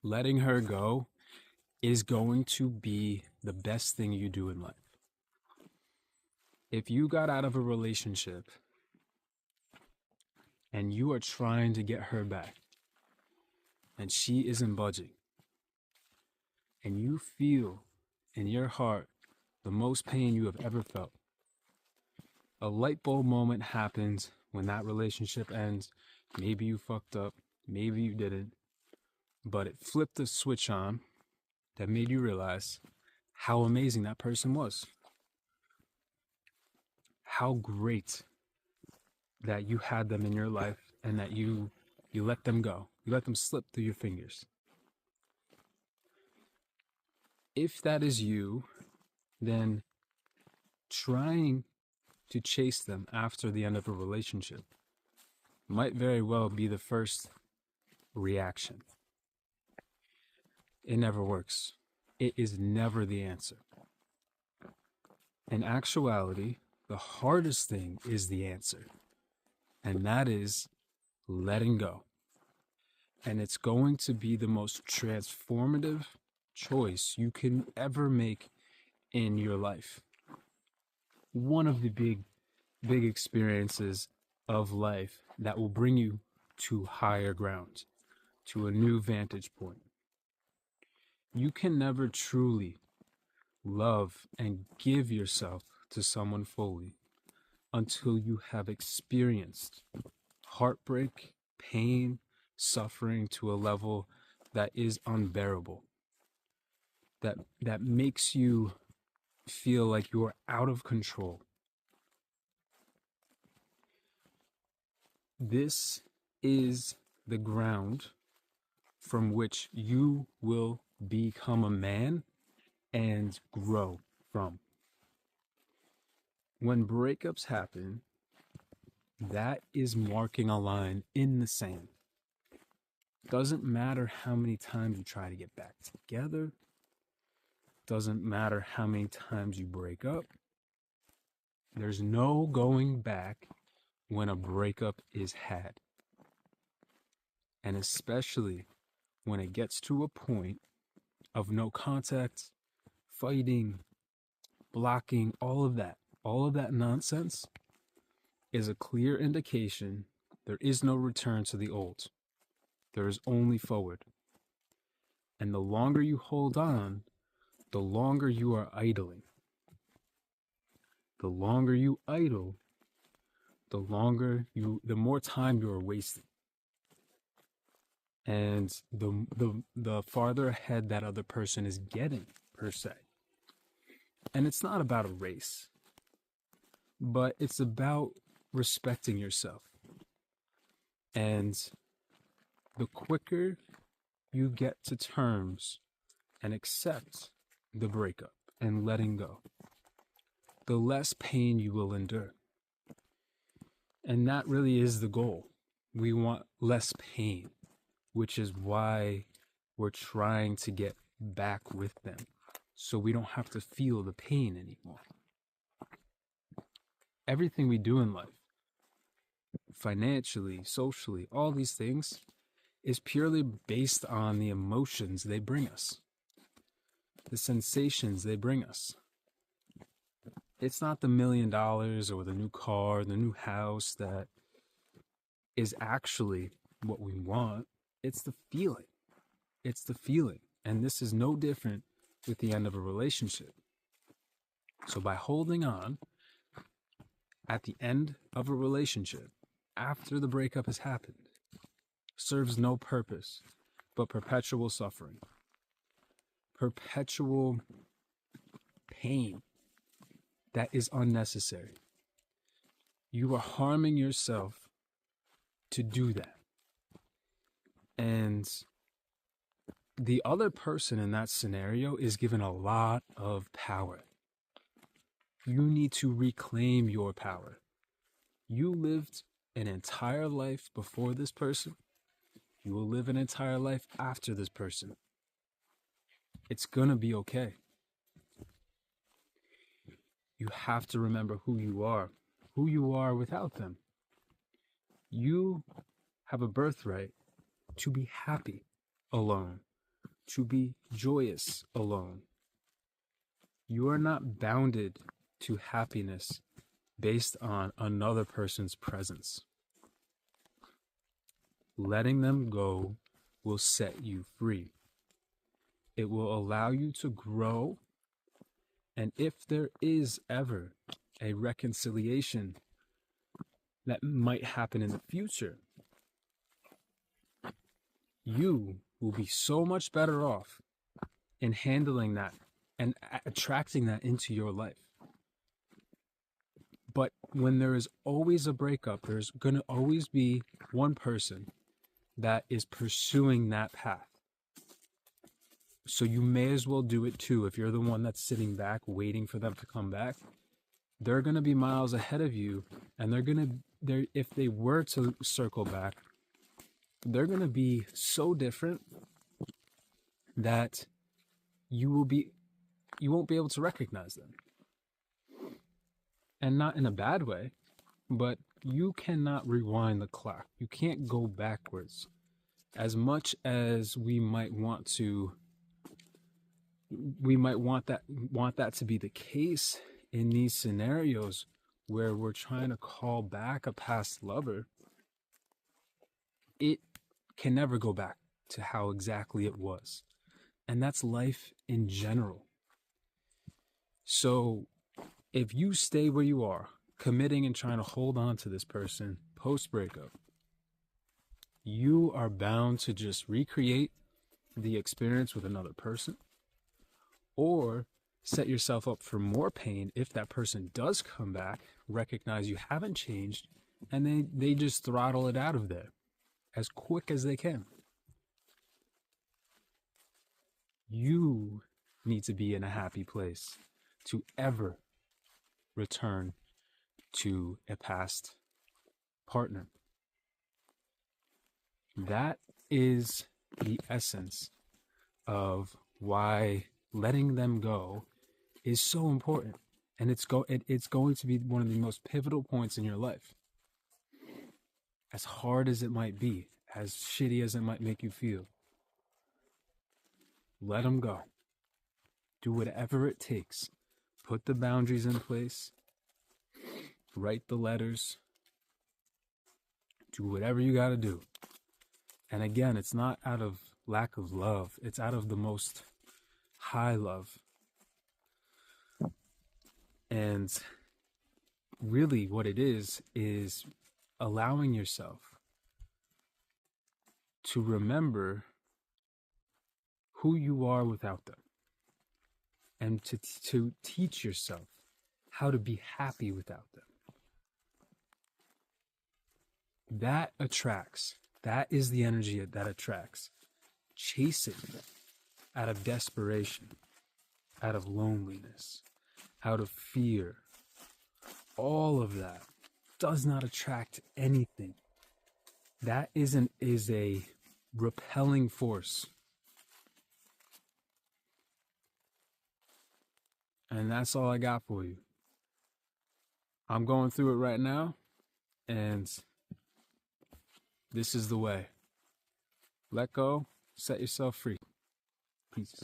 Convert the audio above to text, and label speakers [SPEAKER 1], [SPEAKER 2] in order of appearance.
[SPEAKER 1] letting her go is going to be the best thing you do in life. If you got out of a relationship and you are trying to get her back and she isn't budging, and you feel in your heart the most pain you have ever felt, a light bulb moment happens when that relationship ends. Maybe you fucked up, maybe you didn't, but it flipped a switch on that made you realize how amazing that person was. How great that you had them in your life and that you let them go. You let them slip through your fingers. If that is you, then trying to chase them after the end of a relationship might very well be the first reaction. It never works. It is never the answer. In actuality, the hardest thing is the answer, and that is letting go. And it's going to be the most transformative choice you can ever make in your life. One of the big experiences of life that will bring you to higher ground, to a new vantage point. You can never truly love and give yourself to someone fully until you have experienced heartbreak, pain, suffering to a level that is unbearable, that makes you feel like you are out of control. This is the ground from which you will become a man and grow from. When breakups happen, that is marking a line in the sand. Doesn't matter how many times you try to get back together. Doesn't matter how many times you break up. There's no going back when a breakup is had. And especially when it gets to a point of no contact, fighting, blocking, all of that nonsense is a clear indication there is no return to the old. There is only forward. And the longer you hold on, the longer you are idling. The longer you idle, the more time you are wasting. And the farther ahead that other person is getting, per se. And it's not about a race, but it's about respecting yourself. And the quicker you get to terms and accept the breakup and letting go, the less pain you will endure. And that really is the goal. We want less pain, which is why we're trying to get back with them, so we don't have to feel the pain anymore. Everything we do in life, financially, socially, all these things, is purely based on the emotions they bring us, the sensations they bring us. It's not the $1 million or the new car, the new house that is actually what we want. It's the feeling. It's the feeling. And this is no different with the end of a relationship. So by holding on at the end of a relationship, after the breakup has happened, serves no purpose but perpetual suffering, perpetual pain that is unnecessary. You are harming yourself to do that. And the other person in that scenario is given a lot of power. You need to reclaim your power. You lived an entire life before this person. You will live an entire life after this person. It's gonna be okay. You have to remember who you are without them. You have a birthright to be happy alone, to be joyous alone. You are not bounded to happiness based on another person's presence. Letting them go will set you free. It will allow you to grow. And if there is ever a reconciliation that might happen in the future, you will be so much better off in handling that and attracting that into your life. But when there is always a breakup, there's going to always be one person that is pursuing that path. So you may as well do it too. If you're the one that's sitting back waiting for them to come back, they're going to be miles ahead of you, and if they were to circle back, they're going to be so different that you won't be able to recognize them. And not in a bad way, but you cannot rewind the clock. You can't go backwards. As much as we might want that to be the case in these scenarios where we're trying to call back a past lover, it can never go back to how exactly it was. And that's life in general. So if you stay where you are, committing and trying to hold on to this person post-breakup, you are bound to just recreate the experience with another person, or set yourself up for more pain if that person does come back, recognize you haven't changed, and they just throttle it out of there as quick as they can. You need to be in a happy place to ever return to a past partner. That is the essence of why letting them go is so important. And it's going to be one of the most pivotal points in your life. As hard as it might be, as shitty as it might make you feel, let them go. Do whatever it takes. Put the boundaries in place. Write the letters. Do whatever you got to do. And again, it's not out of lack of love. It's out of the most high love. And really what it is allowing yourself to remember who you are without them, and to teach yourself how to be happy without them. That attracts. That is the energy that attracts. Chasing out of desperation, out of loneliness, out of fear, all of that does not attract anything. That is a repelling force. And that's all I got for you. I'm going through it right now, and this is the way. Let go, set yourself free. Peace.